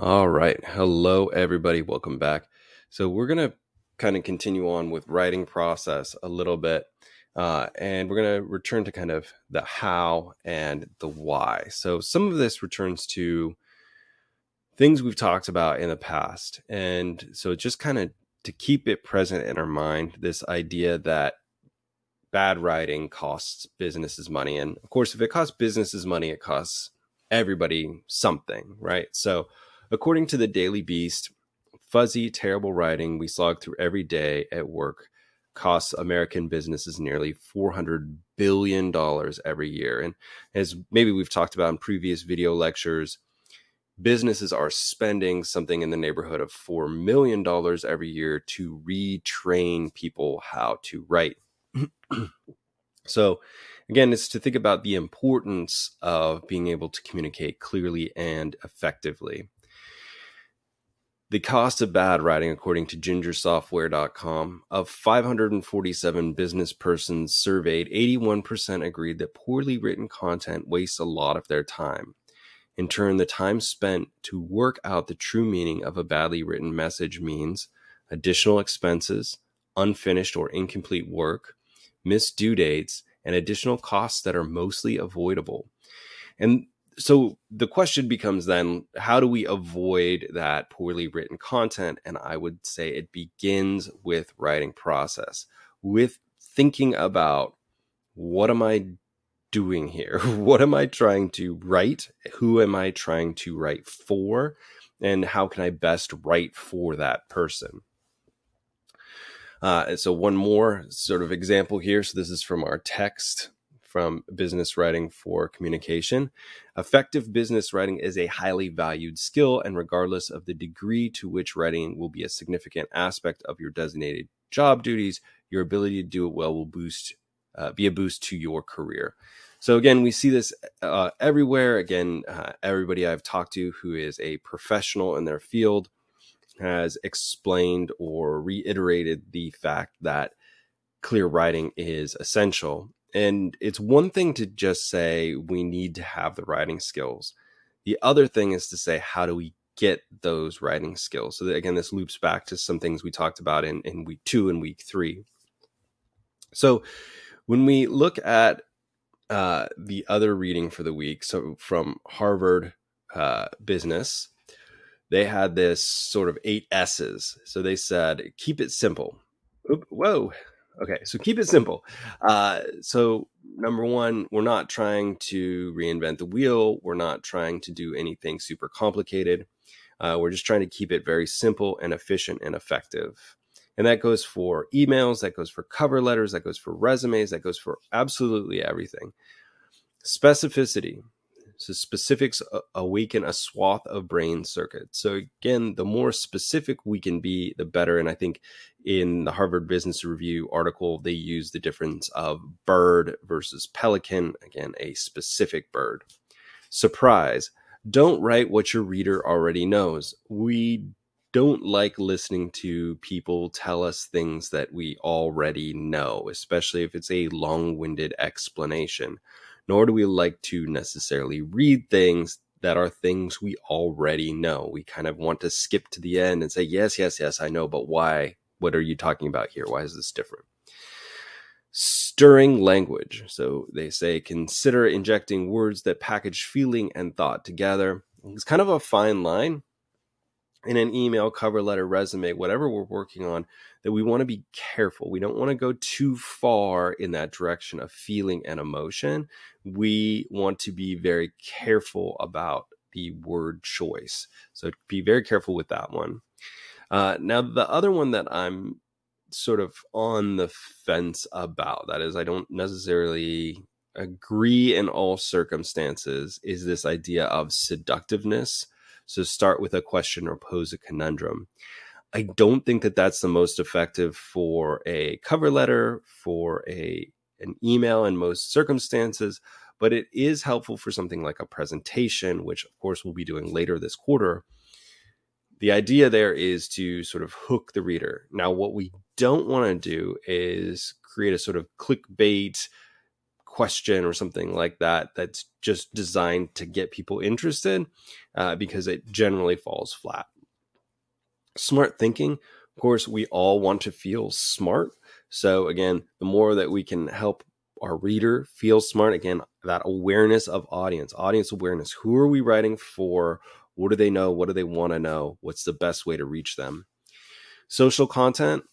All right. Hello, everybody. Welcome back. So we're going to kind of continue on with writing process a little bit. And we're going to return to kind of the how and the why. So some of this returns to things we've talked about in the past. And so just kind of to keep it present in our mind, this idea that bad writing costs businesses money. And of course, if it costs businesses money, it costs everybody something, right? So according to the Daily Beast, fuzzy, terrible writing we slog through every day at work costs American businesses nearly $400 billion every year. And as maybe we've talked about in previous video lectures, businesses are spending something in the neighborhood of $4 million every year to retrain people how to write. So again, it's to think about the importance of being able to communicate clearly and effectively. The cost of bad writing, according to gingersoftware.com, of 547 business persons surveyed, 81% agreed that poorly written content wastes a lot of their time. In turn, the time spent to work out the true meaning of a badly written message means additional expenses, unfinished or incomplete work, missed due dates, and additional costs that are mostly avoidable. And so the question becomes then, how do we avoid that poorly written content? And I would say it begins with writing process, with thinking about, what am I doing here? What am I trying to write? Who am I trying to write for? And how can I best write for that person? So one more sort of example here. So this is from our text from Business Writing for Communication. Effective business writing is a highly valued skill, and regardless of the degree to which writing will be a significant aspect of your designated job duties, your ability to do it well will be a boost to your career. So again, we see this everywhere. Again, everybody I've talked to who is a professional in their field has explained or reiterated the fact that clear writing is essential. And it's one thing to just say we need to have the writing skills. The other thing is to say, how do we get those writing skills? So that, again, this loops back to some things we talked about in week 2 and week 3. So when we look at the other reading for the week, so from Harvard Business, they had this sort of 8 S's. So they said, keep it simple. Whoa. Okay, so keep it simple. So number 1, we're not trying to reinvent the wheel. We're not trying to do anything super complicated. We're just trying to keep it very simple and efficient and effective. And that goes for emails, that goes for cover letters, that goes for resumes, that goes for absolutely everything. Specificity. So specifics awaken a swath of brain circuits. So again, the more specific we can be, the better. And I think in the Harvard Business Review article, they use the difference of bird versus pelican. Again, a specific bird. Surprise. Don't write what your reader already knows. We don't like listening to people tell us things that we already know, especially if it's a long-winded explanation. Nor do we like to necessarily read things that are things we already know. We kind of want to skip to the end and say, yes, I know, but why? What are you talking about here? Why is this different? Stirring language. So they say, consider injecting words that package feeling and thought together. It's kind of a fine line in an email, cover letter, resume, whatever we're working on, that we want to be careful. We don't want to go too far in that direction of feeling and emotion. We want to be very careful about the word choice. So be very careful with that one. Now, the other one that I'm sort of on the fence about, that is, I don't necessarily agree in all circumstances, is this idea of seductiveness. So start with a question or pose a conundrum. I don't think that that's the most effective for a cover letter, for an email in most circumstances, but it is helpful for something like a presentation, which of course we'll be doing later this quarter. The idea there is to sort of hook the reader. Now, what we don't want to do is create a sort of clickbait question or something like that that's just designed to get people interested, because it generally falls flat. Smart thinking, of course, we all want to feel smart. So again, the more that we can help our reader feel smart, again, that awareness of audience awareness. Who are we writing for? What do they know? What do they want to know? What's the best way to reach them? Social content,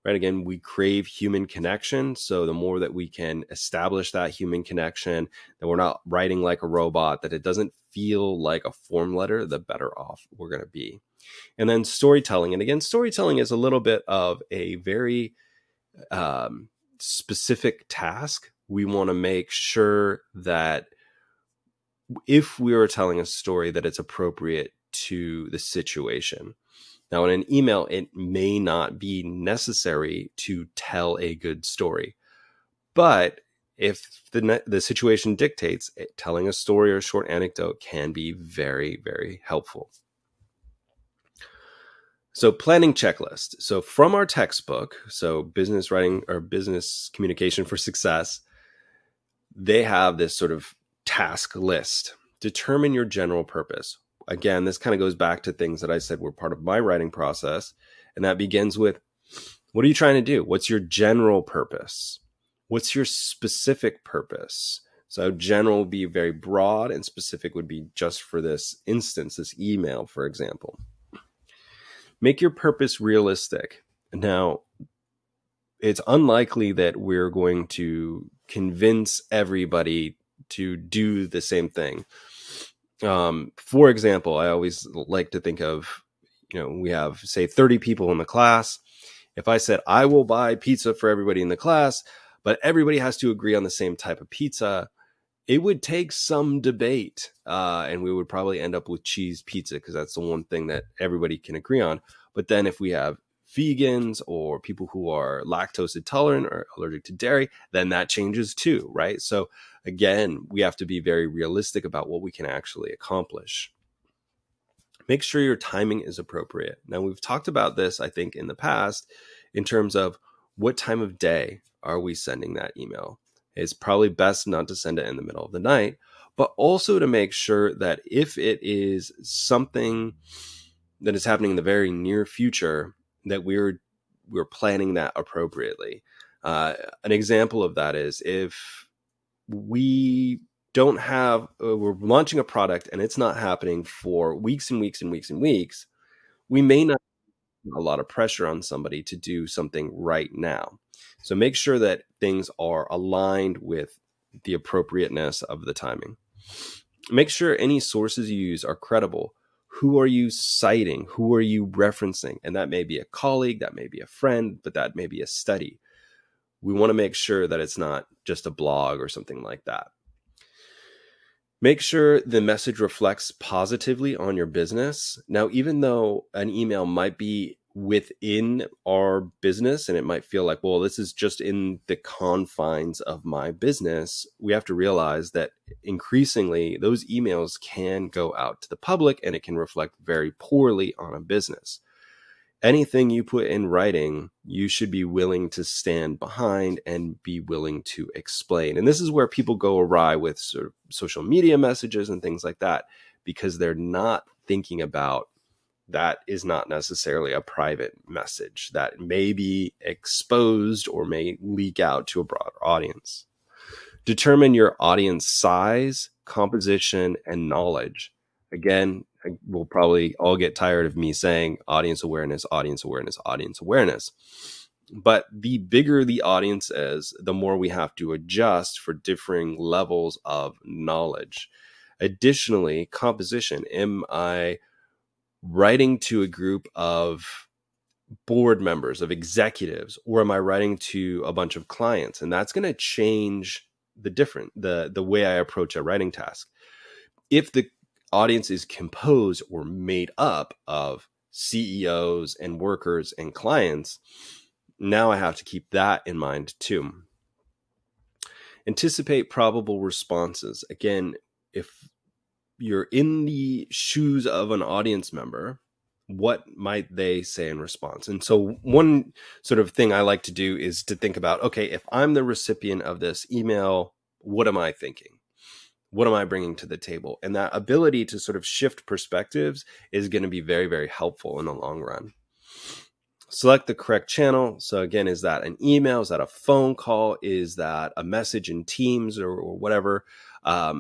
right? Again, we crave human connection. So the more that we can establish that human connection, that we're not writing like a robot, that it doesn't feel like a form letter, the better off we're going to be. And then storytelling. And again, storytelling is a little bit of a very specific task. We want to make sure that if we are telling a story, that it's appropriate to the situation. Now, in an email, it may not be necessary to tell a good story. But if the situation dictates, telling a story or a short anecdote can be very, very helpful. So planning checklist. So from our textbook, so business writing or business communication for success, they have this sort of task list. Determine your general purpose. Again, this kind of goes back to things that I said were part of my writing process. And that begins with, what are you trying to do? What's your general purpose? What's your specific purpose? So general would be very broad and specific would be just for this instance, this email, for example. Make your purpose realistic. Now, it's unlikely that we're going to convince everybody to do the same thing. For example, I always like to think of, we have, say, 30 people in the class. If I said, I will buy pizza for everybody in the class, but everybody has to agree on the same type of pizza, it would take some debate, and we would probably end up with cheese pizza because that's the one thing that everybody can agree on. But then if we have vegans or people who are lactose intolerant or allergic to dairy, then that changes too, right? So again, we have to be very realistic about what we can actually accomplish. Make sure your timing is appropriate. Now, we've talked about this, I think, in the past in terms of what time of day are we sending that email. It's probably best not to send it in the middle of the night, but also to make sure that if it is something that is happening in the very near future, that we're planning that appropriately. An example of that is if we don't have, we're launching a product and it's not happening for weeks and weeks and weeks and weeks, we may not have a lot of pressure on somebody to do something right now. So make sure that things are aligned with the appropriateness of the timing. Make sure any sources you use are credible. Who are you citing? Who are you referencing? And that may be a colleague, that may be a friend, but that may be a study. We want to make sure that it's not just a blog or something like that. Make sure the message reflects positively on your business. Now, even though an email might be within our business and it might feel like, well, this is just in the confines of my business, we have to realize that increasingly those emails can go out to the public and it can reflect very poorly on a business. Anything you put in writing, you should be willing to stand behind and be willing to explain. And this is where people go awry with sort of social media messages and things like that, because they're not thinking about that is not necessarily a private message that may be exposed or may leak out to a broader audience. Determine your audience size, composition, and knowledge. Again, we'll probably all get tired of me saying audience awareness, audience awareness, audience awareness. But the bigger the audience is, the more we have to adjust for differing levels of knowledge. Additionally, composition. Am I writing to a group of board members, of executives, or am I writing to a bunch of clients? And that's going to change the way I approach a writing task. If the audience is composed or made up of CEOs and workers and clients, now I have to keep that in mind too. Anticipate probable responses. Again, if you're in the shoes of an audience member, what might they say in response? And so one sort of thing I like to do is to think about, okay, if I'm the recipient of this email what am I thinking? What am I bringing to the table? And that ability to sort of shift perspectives is going to be very, very helpful in the long run. Select the correct channel. So again, is that an email? Is that a phone call? Is that a message in Teams or whatever?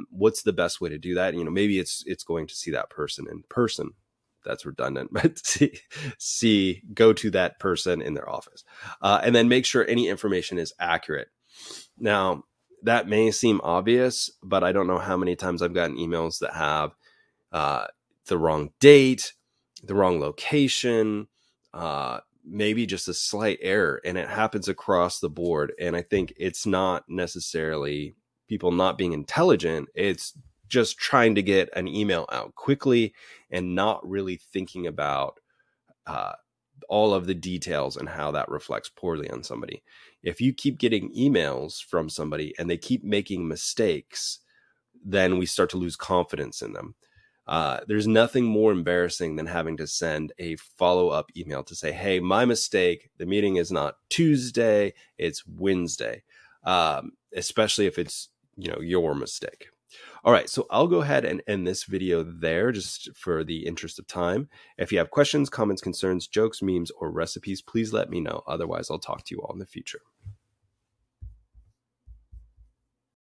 What's the best way to do that? Maybe it's going to see that person in person. That's redundant, but go to that person in their office. And then make sure any information is accurate. Now, that may seem obvious, but I don't know how many times I've gotten emails that have the wrong date, the wrong location, maybe just a slight error, and it happens across the board. And I think it's not necessarily people not being intelligent. It's just trying to get an email out quickly and not really thinking about all of the details and how that reflects poorly on somebody. If you keep getting emails from somebody and they keep making mistakes, then we start to lose confidence in them. There's nothing more embarrassing than having to send a follow-up email to say, hey, my mistake, the meeting is not Tuesday, it's Wednesday, especially if it's, your mistake. All right, so I'll go ahead and end this video there just for the interest of time. If you have questions, comments, concerns, jokes, memes, or recipes, please let me know. Otherwise, I'll talk to you all in the future.